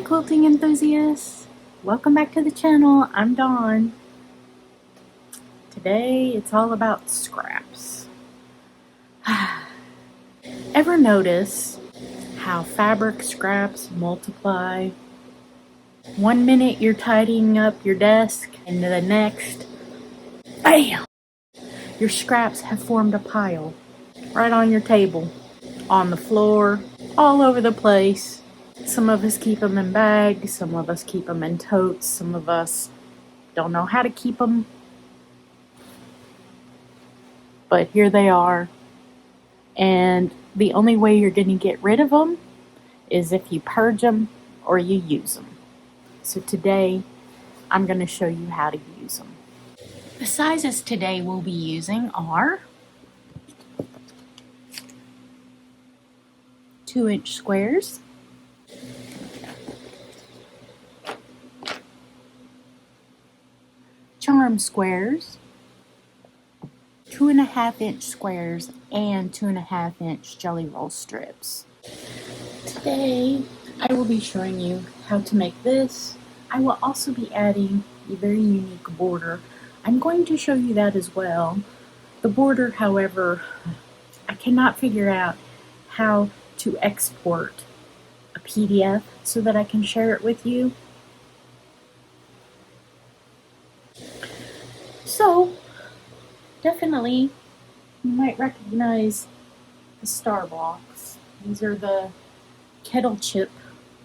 quilting enthusiasts, welcome back to the channel. I'm Dawn. Today it's all about scraps. Ever notice how fabric scraps multiply? One minute you're tidying up your desk and the next, bam! Your scraps have formed a pile right on your table, on the floor, all over the place. Some of us keep them in bags, some of us keep them in totes, some of us don't know how to keep them. But here they are. And the only way you're going to get rid of them is if you purge them or you use them. So today I'm going to show you how to use them. The sizes today we'll be using are 2-inch squares, charm squares, 2.5-inch squares, and 2.5-inch jelly roll strips. Today I will be showing you how to make this. I will also be adding a very unique border. I'm going to show you that as well. The border, however, I cannot figure out how to export a PDF so that I can share it with you. So, definitely, you might recognize the star blocks. These are the kettle chip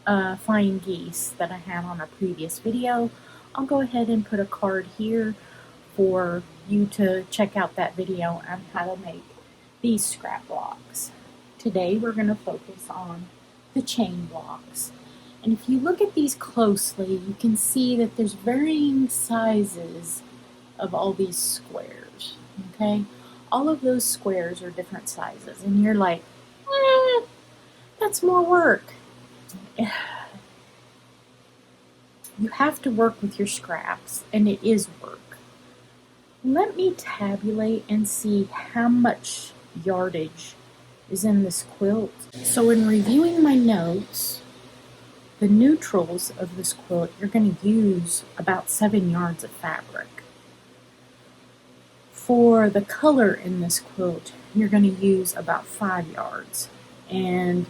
flying geese that I had on a previous video. I'll go ahead and put a card here for you to check out that video on how to make these scrap blocks. Today we're going to focus on the chain blocks. And if you look at these closely, you can see that there's varying sizes of all these squares. Okay? All of those squares are different sizes. And you're like, that's more work. You have to work with your scraps, and it is work. Let me tabulate and see how much yardage is in this quilt. So in reviewing my notes, the neutrals of this quilt, you're going to use about 7 yards of fabric. For the color in this quilt, you're going to use about 5 yards. And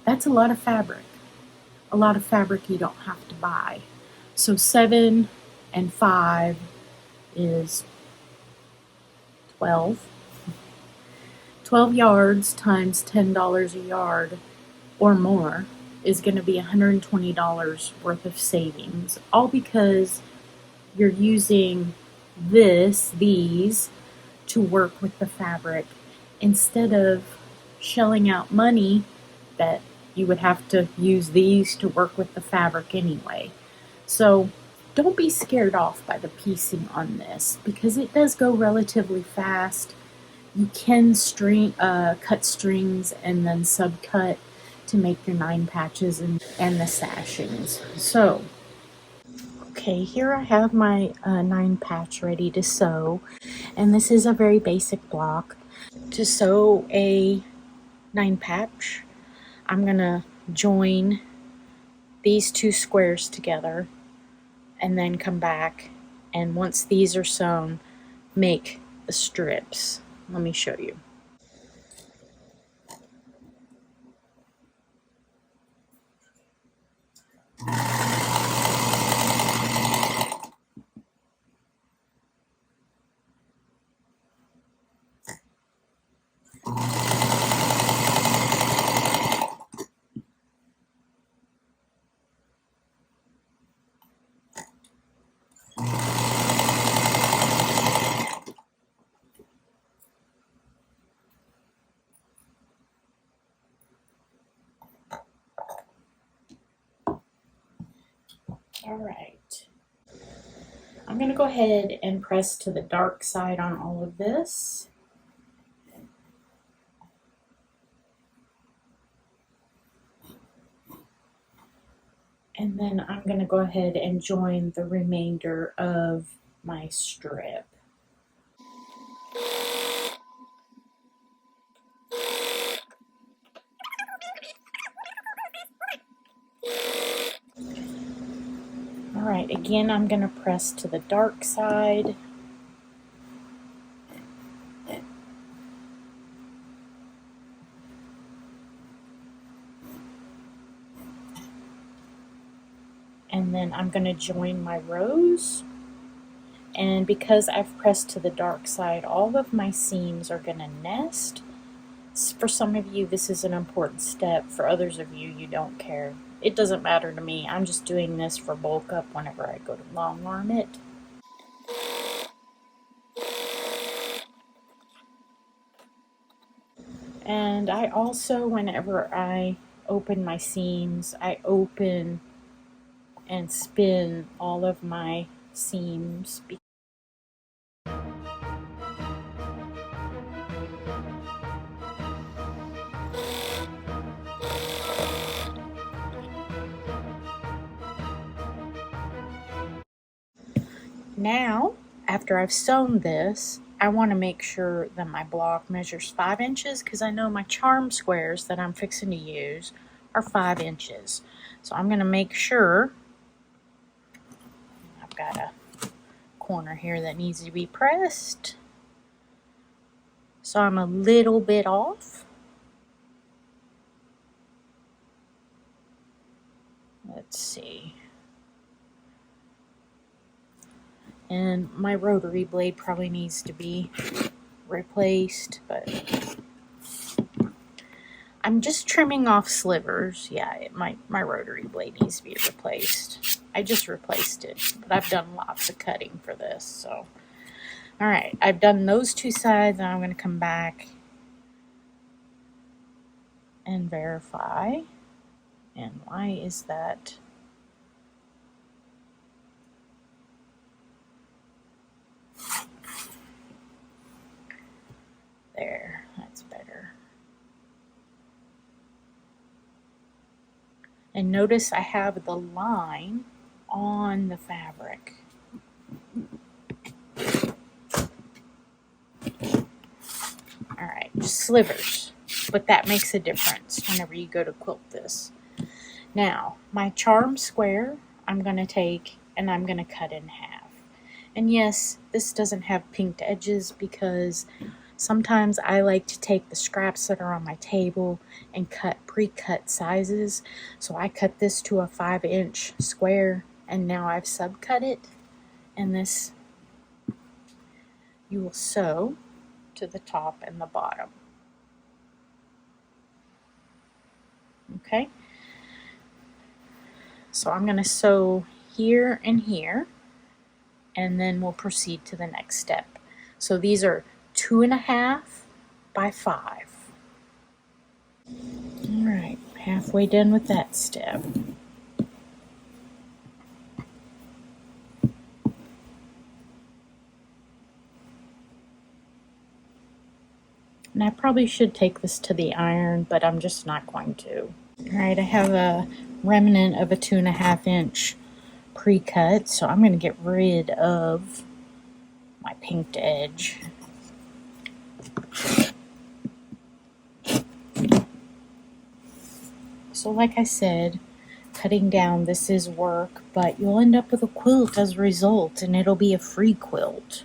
that's a lot of fabric. A lot of fabric you don't have to buy. So 7 and 5 is 12. 12 yards times $10 a yard or more is going to be $120 worth of savings. All because you're using these to work with the fabric instead of shelling out money that you would have to use these to work with the fabric anyway. So don't be scared off by the piecing on this because it does go relatively fast. You can cut strings and then subcut to make your 9 patches and the sashings. So, okay, here I have my 9 patch ready to sew, and this is a very basic block. To sew a 9 patch, I'm gonna join these 2 squares together and then come back, and once these are sewn, make the strips. Let me show you. Alright, I'm going to go ahead and press to the dark side on all of this. And then I'm going to go ahead and join the remainder of my strip. Again, I'm going to press to the dark side. And then I'm going to join my rows. And because I've pressed to the dark side, all of my seams are going to nest. For some of you, this is an important step. For others of you, you don't care. It doesn't matter to me. I'm just doing this for bulk up whenever I go to long arm it. And I also, whenever I open my seams, I open and spin all of my seams. Now, after I've sewn this, I want to make sure that my block measures 5 inches because I know my charm squares that I'm fixing to use are 5 inches. So I'm going to make sure. I've got a corner here that needs to be pressed. So I'm a little bit off. Let's see. And my rotary blade probably needs to be replaced, but I'm just trimming off slivers. Yeah, my rotary blade needs to be replaced. I just replaced it, but I've done lots of cutting for this. So, all right, I've done those two sides, and I'm going to come back and verify. And why is that? There, that's better. And notice I have the line on the fabric. Alright, just slivers, but that makes a difference whenever you go to quilt this. Now, my charm square, I'm going to take and I'm going to cut in half. And yes, this doesn't have pinked edges because sometimes I like to take the scraps that are on my table and cut pre-cut sizes. So I cut this to a 5-inch square, and now I've subcut it. And this you will sew to the top and the bottom. Okay? So I'm going to sew here and here, and then we'll proceed to the next step. So these are 2.5 by 5. All right, halfway done with that step. And I probably should take this to the iron, but I'm just not going to. All right, I have a remnant of a 2.5-inch pre-cut, so I'm going to get rid of my pinked edge. So like I said, cutting down, this is work, but you'll end up with a quilt as a result, and it'll be a free quilt.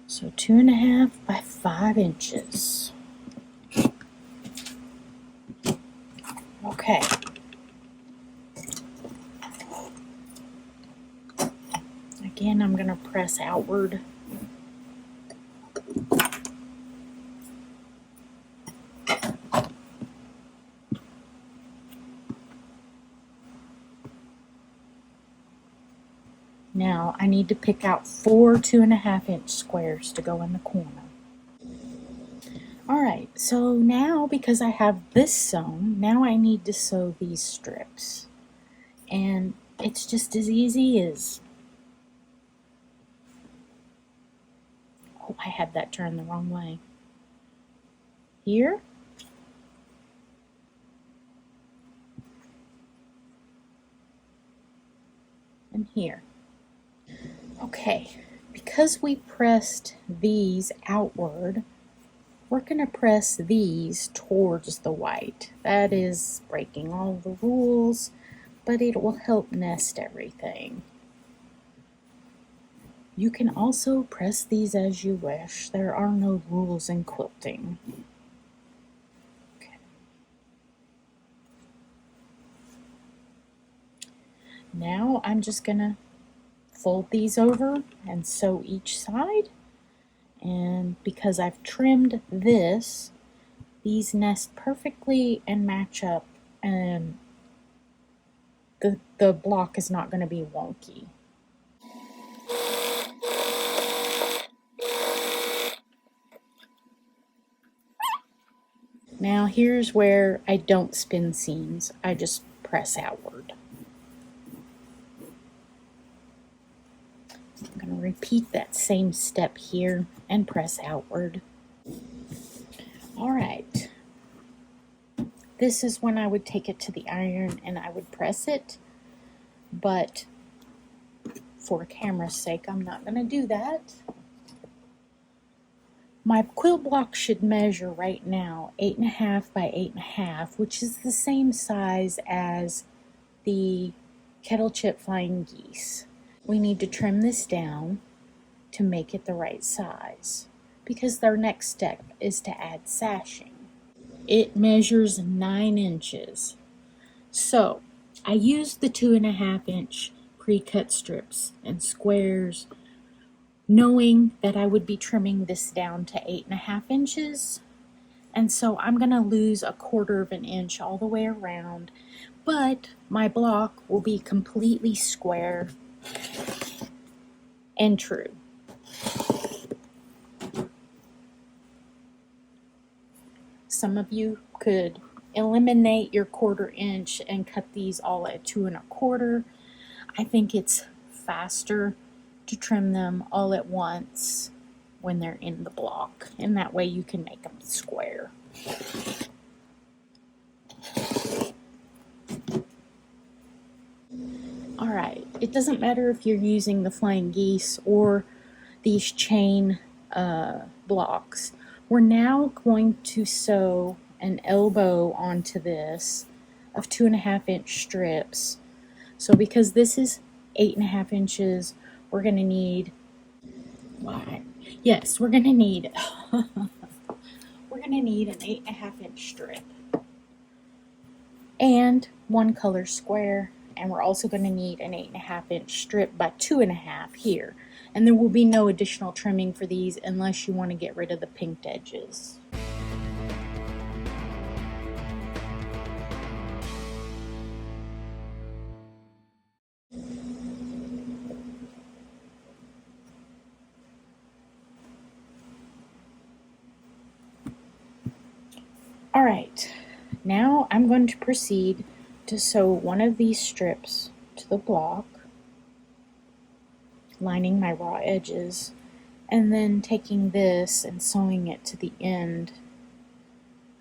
So 2.5 by 5 inches. Okay. Again, I'm going to press outward. Now I need to pick out 4 2.5-inch squares to go in the corner. Alright, so now because I have this sewn, now I need to sew these strips. And it's just as easy as... Oh, I had that turned the wrong way. Here. And here. Okay, because we pressed these outward, we're going to press these towards the white. That is breaking all the rules, but it will help nest everything. You can also press these as you wish. There are no rules in quilting. Okay. Now I'm just gonna fold these over and sew each side. And because I've trimmed this, these nest perfectly and match up, and the block is not going to be wonky. Now here's where I don't spin seams, I just press outward. I'm going to repeat that same step here and press outward. Alright, this is when I would take it to the iron and I would press it, but for camera's sake I'm not going to do that. My quilt block should measure right now 8.5 by 8.5, which is the same size as the kettle chip flying geese. We need to trim this down to make it the right size, because our next step is to add sashing. It measures 9 inches. So I used the 2.5 inch pre-cut strips and squares, knowing that I would be trimming this down to 8.5 inches. And so I'm going to lose 1/4 of an inch all the way around, but my block will be completely square and true. Some of you could eliminate your 1/4 inch and cut these all at 2 1/4. I think it's faster to trim them all at once when they're in the block, and that way you can make them square. Alright, it doesn't matter if you're using the flying geese or these chain blocks. We're now going to sew an elbow onto this of 2.5 inch strips. So because this is 8.5 inches, we're going to need, we're going to need an 8.5 inch strip and 1 color square, and we're also going to need an 8.5 inch strip by 2.5 here. And there will be no additional trimming for these unless you want to get rid of the pinked edges. Alright, now I'm going to proceed to sew one of these strips to the block, lining my raw edges, and then taking this and sewing it to the end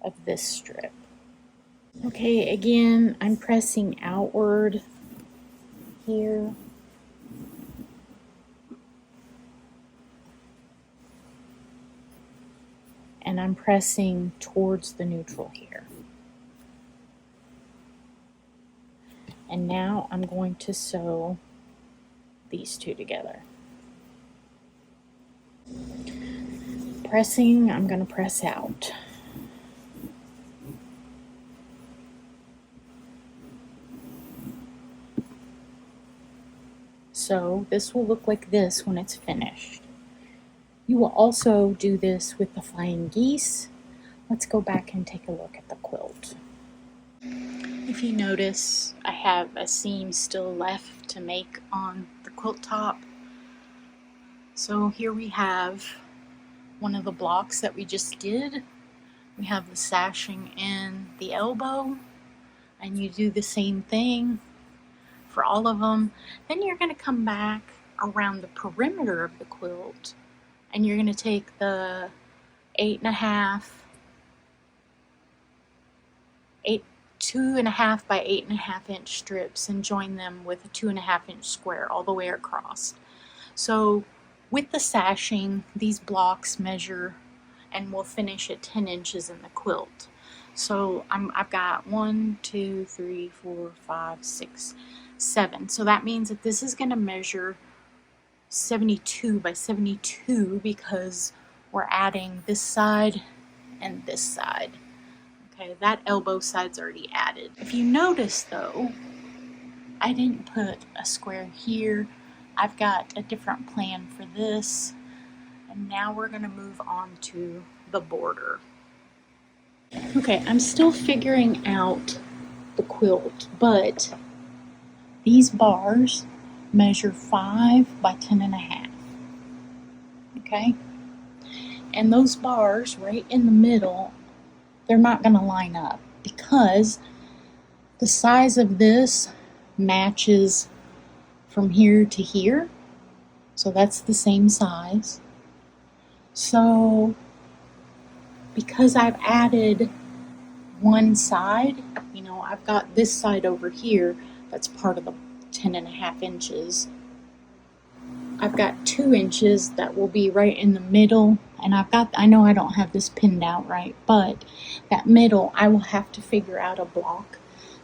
of this strip. Okay, again, I'm pressing outward here. And I'm pressing towards the neutral here. And now I'm going to sew these two together. Pressing, I'm going to press out. So this will look like this when it's finished. You will also do this with the flying geese. Let's go back and take a look at the quilt. If you notice, I have a seam still left to make on the quilt top. So here we have one of the blocks that we just did. We have the sashing in the elbow, and you do the same thing for all of them. Then you're going to come back around the perimeter of the quilt, and you're going to take the 2.5 by 8.5 inch strips and join them with a 2.5 inch square all the way across. So with the sashing, these blocks measure and will finish at 10 inches in the quilt. So I've got 1, 2, 3, 4, 5, 6, 7. So that means that this is going to measure 72 by 72 because we're adding this side and this side. Okay, that elbow side's already added. If you notice though, I didn't put a square here. I've got a different plan for this. And now we're going to move on to the border. Okay, I'm still figuring out the quilt, but these bars measure 5 by 10.5. Okay? And those bars right in the middle, they're not going to line up because the size of this matches from here to here. So that's the same size. So because I've added one side, you know, I've got this side over here that's part of the 10.5 inches. I've got 2 inches that will be right in the middle, and I know I don't have this pinned out right, but that middle I will have to figure out a block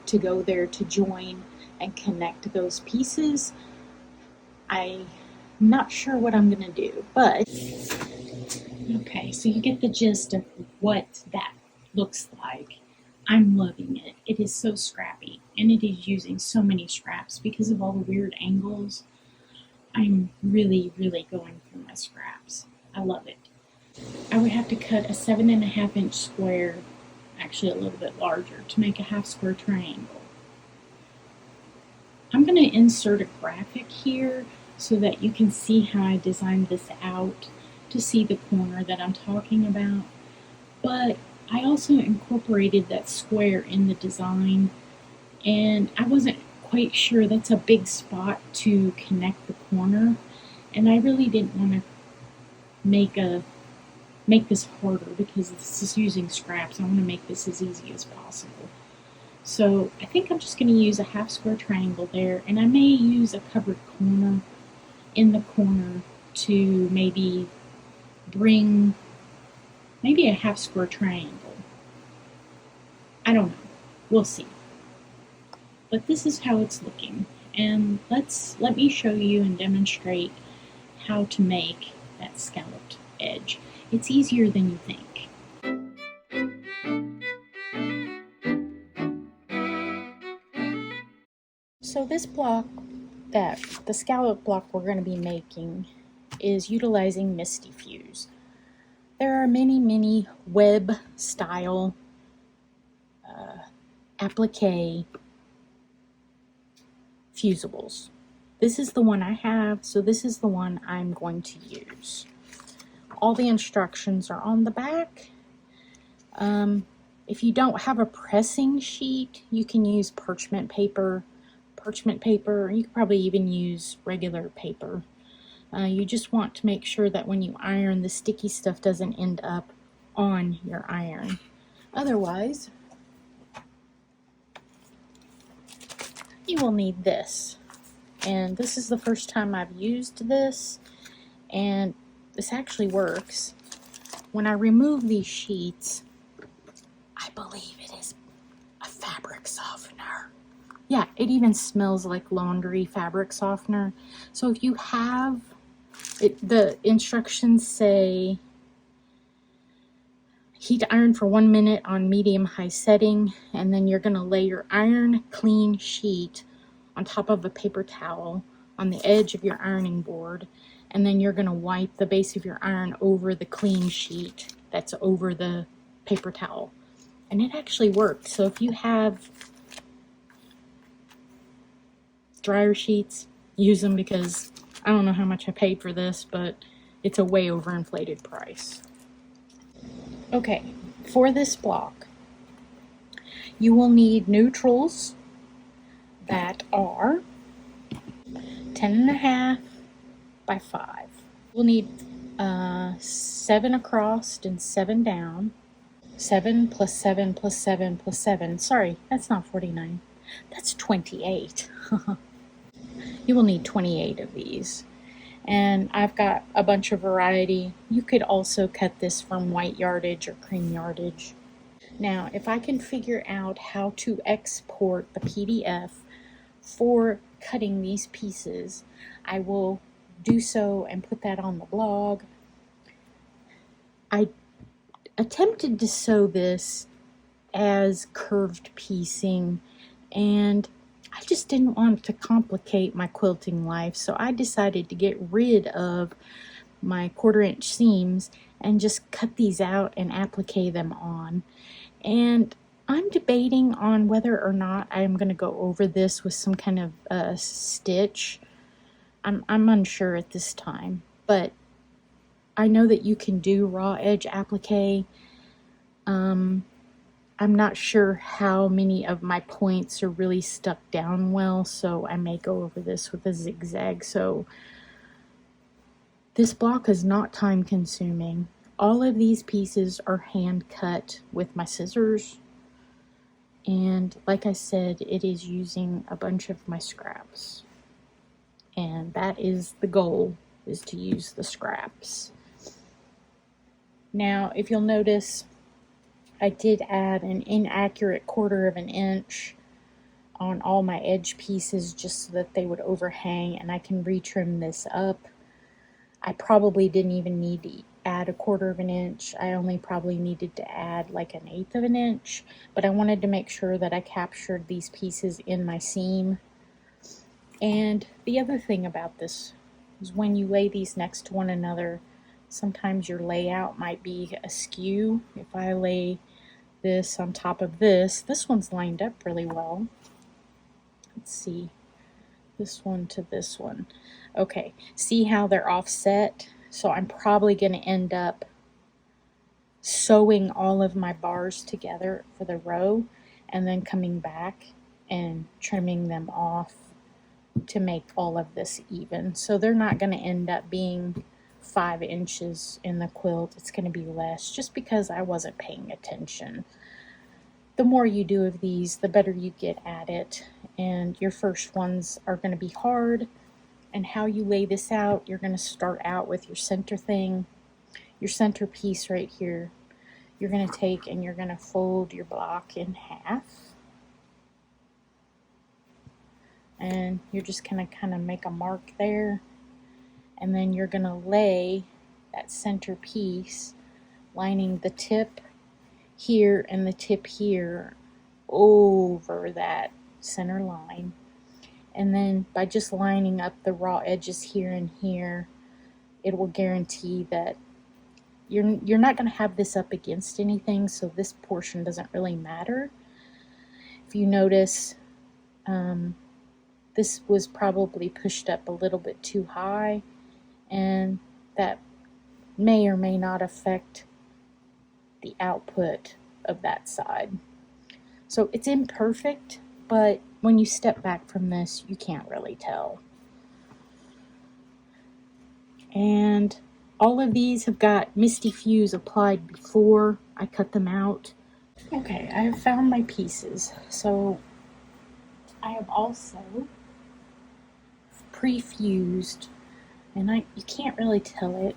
to go there to join and connect those pieces. I'm not sure what I'm gonna do, but okay, so you get the gist of what that looks like. I'm loving it. It is so scrappy, and it is using so many scraps because of all the weird angles. I'm really, really going for my scraps. I love it. I would have to cut a 7.5 inch square, actually a little bit larger, to make a half square triangle. I'm going to insert a graphic here so that you can see how I designed this out to see the corner that I'm talking about. But I also incorporated that square in the design, and I wasn't quite sure. That's a big spot to connect the corner, and I really didn't want to make this harder because this is using scraps. I want to make this as easy as possible. So I think I'm just going to use a half square triangle there, and I may use a covered corner in the corner to maybe bring maybe a half square triangle. I don't know. We'll see. But this is how it's looking. And let me show you and demonstrate how to make that scalloped edge. It's easier than you think. So this block, the scallop block we're going to be making, is utilizing Misty Fuse. There are many web style applique fusibles. This is the one I have, so this is the one I'm going to use. All the instructions are on the back. If you don't have a pressing sheet, you can use parchment paper. You could probably even use regular paper. You just want to make sure that when you iron, the sticky stuff doesn't end up on your iron. Otherwise, you will need this. And this is the first time I've used this, and this actually works. When I remove these sheets, I believe it is a fabric softener. Yeah, it even smells like laundry fabric softener. So if you have it, the instructions say heat iron for 1 minute on medium-high setting, and then you're going to lay your iron clean sheet on top of a paper towel on the edge of your ironing board, and then you're going to wipe the base of your iron over the clean sheet that's over the paper towel. And it actually worked. So if you have dryer sheets, use them, because I don't know how much I paid for this, but it's a way overinflated price. Okay, for this block, you will need neutrals that are 10.5 by 5. We'll need 7 across and 7 down. 7 plus 7 plus 7 plus 7. Sorry, that's not 49. That's 28. You will need 28 of these. And I've got a bunch of variety. You could also cut this from white yardage or cream yardage. Now, if I can figure out how to export the PDF for cutting these pieces, I will do so and put that on the blog. I attempted to sew this as curved piecing, and I just didn't want to complicate my quilting life, so I decided to get rid of my 1/4 inch seams and just cut these out and applique them on. And I'm debating on whether or not I'm going to go over this with some kind of stitch. I'm unsure at this time, but I know that you can do raw edge applique. I'm not sure how many of my points are really stuck down well, so I may go over this with a zigzag. So this block is not time consuming. All of these pieces are hand cut with my scissors, and like I said, it is using a bunch of my scraps, and that is the goal, is to use the scraps. Now, if you'll notice, I did add an inaccurate 1/4 inch on all my edge pieces just so that they would overhang, and I can retrim this up. I probably didn't even need to add a 1/4 inch. I only probably needed to add like 1/8 inch, but I wanted to make sure that I captured these pieces in my seam. And the other thing about this is when you lay these next to one another, sometimes your layout might be askew. If I lay this on top of this one's lined up really well. Let's see, this one to this one. Okay, see how they're offset? So I'm probably going to end up sewing all of my bars together for the row and then coming back and trimming them off to make all of this even. So they're not going to end up being 5 inches in the quilt. It's going to be less, just because I wasn't paying attention. The more you do of these, the better you get at it, and your first ones are going to be hard. And how you lay this out, you're going to start out with your center thing, your center piece right here. You're going to take and you're going to fold your block in half, and you're just going to kind of make a mark there, and then you're going to lay that center piece, lining the tip here and the tip here over that center line. And then by just lining up the raw edges here and here, it will guarantee that you're not going to have this up against anything, so this portion doesn't really matter. If you notice, this was probably pushed up a little bit too high, and that may or may not affect the output of that side. So it's imperfect, but when you step back from this, you can't really tell. And all of these have got Misty Fuse applied before I cut them out. Okay, I have found my pieces. So I have also pre-fused, and you can't really tell it.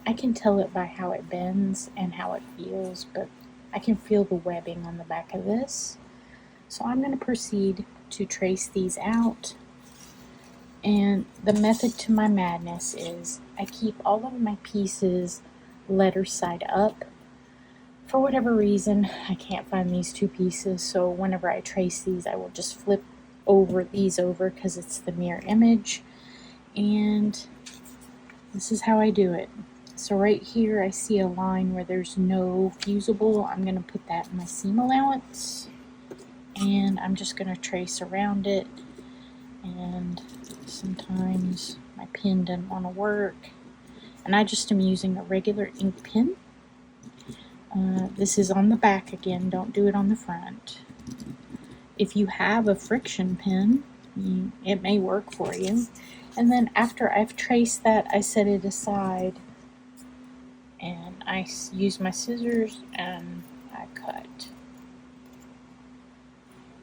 I can tell it by how it bends and how it feels, but I can feel the webbing on the back of this. So I'm going to proceed to trace these out. And the method to my madness is I keep all of my pieces letter side up. For whatever reason, I can't find these 2 pieces, so whenever I trace these, I will just flip these over because it's the mirror image. And this is how I do it. So right here I see a line where there's no fusible. I'm going to put that in my seam allowance, and I'm just going to trace around it. And sometimes my pen doesn't want to work, and I just am using a regular ink pen. This is on the back again, don't do it on the front. If you have a friction pen, it may work for you. And then after I've traced that, I set it aside and I use my scissors and I cut.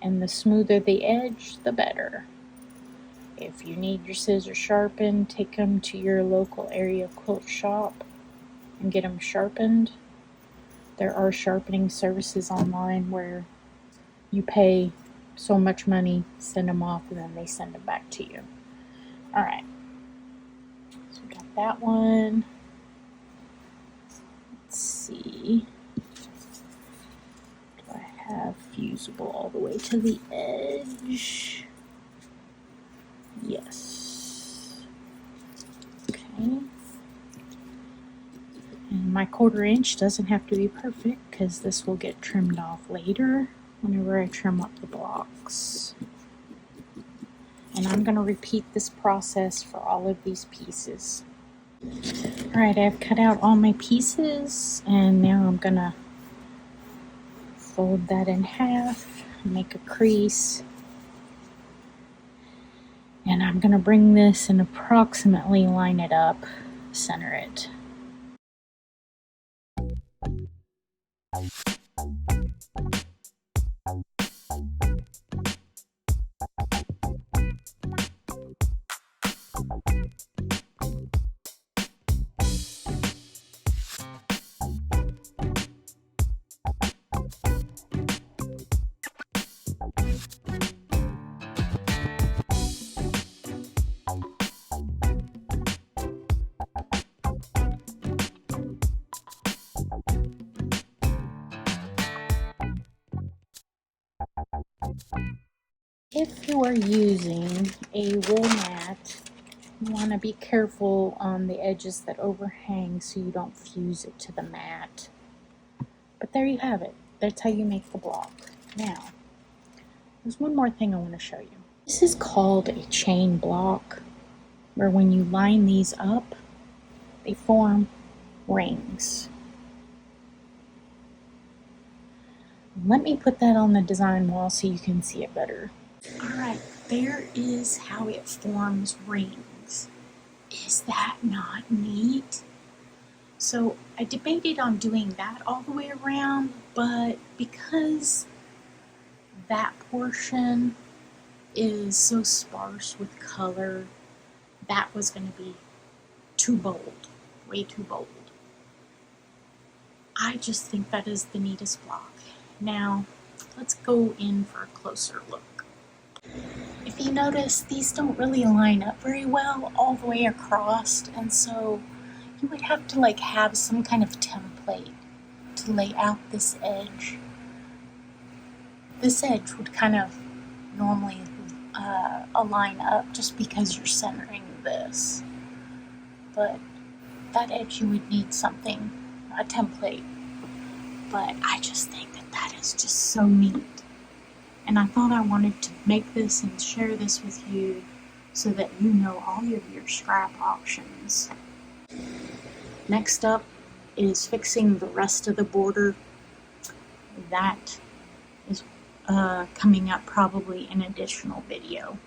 And the smoother the edge, the better. If you need your scissors sharpened, take them to your local area quilt shop and get them sharpened. There are sharpening services online where you pay so much money, send them off, and then they send them back to you. Alright, so we got that one. Let's see. Do I have fusible all the way to the edge? Yes. Okay. And my 1/4 inch doesn't have to be perfect because this will get trimmed off later whenever I trim up the blocks. And I'm going to repeat this process for all of these pieces. Alright, I've cut out all my pieces, and now I'm going to fold that in half, make a crease, and I'm going to bring this and approximately line it up, center it. If you are using a wool mat, you want to be careful on the edges that overhang so you don't fuse it to the mat. But there you have it. That's how you make the block. Now, there's one more thing I want to show you. This is called a chain block, where when you line these up, they form rings. Let me put that on the design wall so you can see it better. Alright, there is how it forms rings. Is that not neat? So I debated on doing that all the way around, but because that portion is so sparse with color, that was going to be too bold, way too bold. I just think that is the neatest block. Now, let's go in for a closer look. If you notice, these don't really line up very well all the way across, and so you would have to have some kind of template to lay out this edge. This edge would kind of normally align up just because you're centering this, but that edge you would need something, a template. But I just think that that is just so neat. And I thought I wanted to make this and share this with you so that you know all of your scrap options. Next up is fixing the rest of the border. That is coming up probably in an additional video.